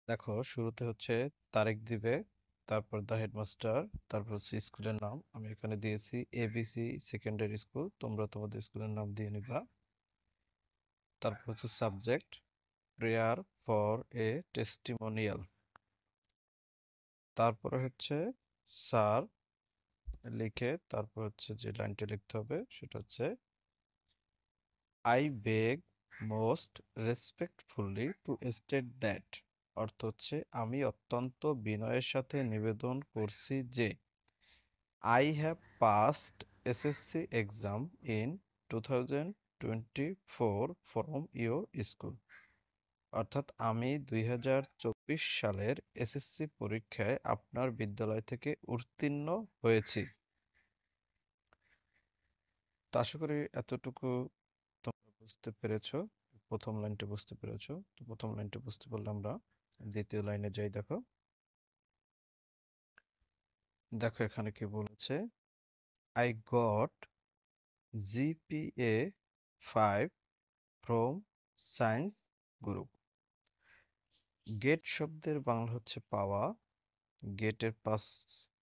দেখো শুরুতে হচ্ছে তারিখ দিবে, তারপর দ্য হেডমাস্টার, তারপর হচ্ছে স্কুলের নাম। আমি এখানে দিয়েছি এবিসি সেকেন্ডারি স্কুল, তোমরা তোমাদের স্কুলের নাম দিয়ে নিবা। তারপর হচ্ছে subject prayer for a testimonial. তারপরে হচ্ছে স্যার লিখে তারপর হচ্ছে যে লাইনটা লিখতে হবে সেটা হচ্ছে I beg most respectfully two state that. অর্থ হচ্ছে আমি অত্যন্ত বিনয়ের সাথে নিবেদন করছি যে I have passed SSC exam in 2024 from your school. অর্থাৎ আমি 2024 সালের এসএসসি পরীক্ষায় আপনার বিদ্যালয় থেকে উত্তীর্ণ হয়েছি। তো আশা করি এতটুকু তোমরা বুঝতে পেরেছো। প্রথম লাইনটা বুঝতে পেরেছো। তো প্রথম লাইনটা বুঝতে পারলে আমরা দ্বিতীয় লাইনে যাই। দেখো দেখো এখানে কি বলেছে, I got GPA 5 from science group. Gate শব্দের বাংলা হচ্ছে পাওয়া, গেটের পাস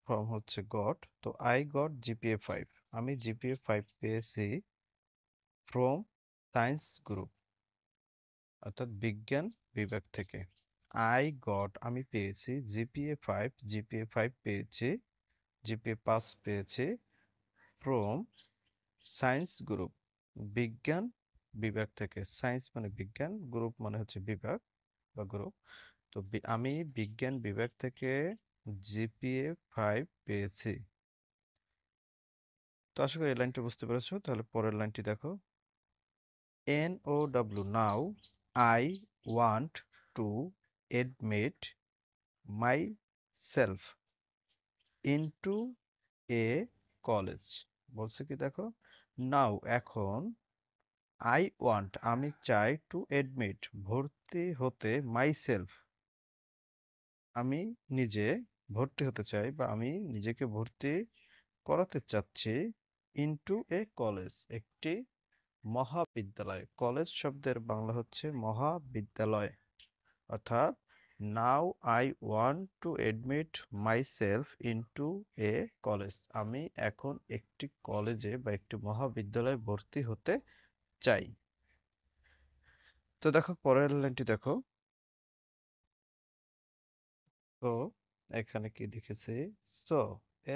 ফর্ম হচ্ছে গট। তো আই গট জিপিএ 5, আমি জিপিএ 5 পেয়েছি ফ্রম সায়েন্স গ্রুপ অর্থাৎ বিজ্ঞান বিভাগ থেকে। আই গট আমি পেয়েছি, জিপিএ 5 পেয়েছি, জিপিএ পাস পেয়েছি ফ্রম সায়েন্স গ্রুপ বিজ্ঞান বিভাগ থেকে। সায়েন্স মানে বিজ্ঞান, গ্রুপ মানে হচ্ছে বিভাগ বা গ্রুপ। তো আমি বিজ্ঞান বিভাগ থেকে জিপিএ 5 পেয়েছি। তো আশা করি এই লাইনটা বুঝতে পেরেছো। তাহলে পরের লাইনটি দেখো, NOW now I want to admit my self into a college. বলছে কি দেখো, নাও এখন, আই ওয়ান্ট আমি চাই, টু এডমিট ভর্তি হতে, মাই সেলফ আমি নিজে ভর্তি হতে চাই বা আমি নিজেকে ভর্তি করাতে চাচ্ছি, ইনটু এ কলেজ একটি মহাবিদ্যালয়। কলেজ শব্দের বাংলা হচ্ছে মহাবিদ্যালয়। অর্থাৎ now I want to admit myself into a college, আমি এখন একটি কলেজে বা একটি মহাবিদ্যালয়ে ভর্তি হতে চাই। তো দেখো পরের লাইনটি দেখো, তো এখানে কি লিখেছে, so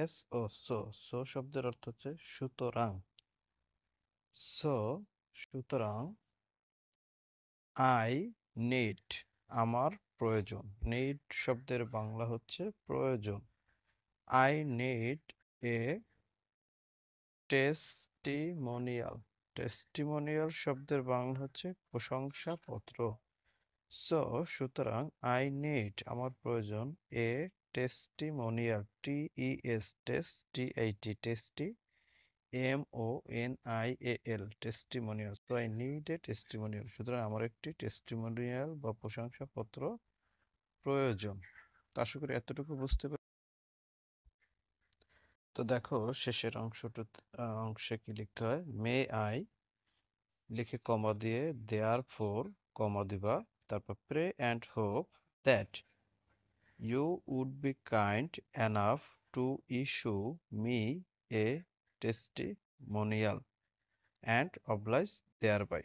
S O so, so শব্দের অর্থ হচ্ছে সুতরাং। সো সুতরাং, আই নিড আমার প্রয়োজন, নিড শব্দের বাংলা হচ্ছে প্রয়োজন। I need a testimonial, testimonial শব্দের বাংলা হচ্ছে প্রশংসাপত্র। সো সুতরাং, আই নিড আমার প্রয়োজন, a testimonial, TES test, TIT টেস্টি, MONIAL testimonial. So I need a testimonial, সুতরাং আমার একটি টেস্টিমোনিয়াল বা প্রশংসাপত্র প্রয়োজন। তো আশা করি এতটুকু বুঝতে পারি। তো দেখো শেষের অংশে কি লিখতে হয়, মে আই লিখে কমা দিয়ে দেয়ার ফোর কমা দিবা, তারপর pray and hope that you would be kind enough to issue me a testimonial and oblige there by.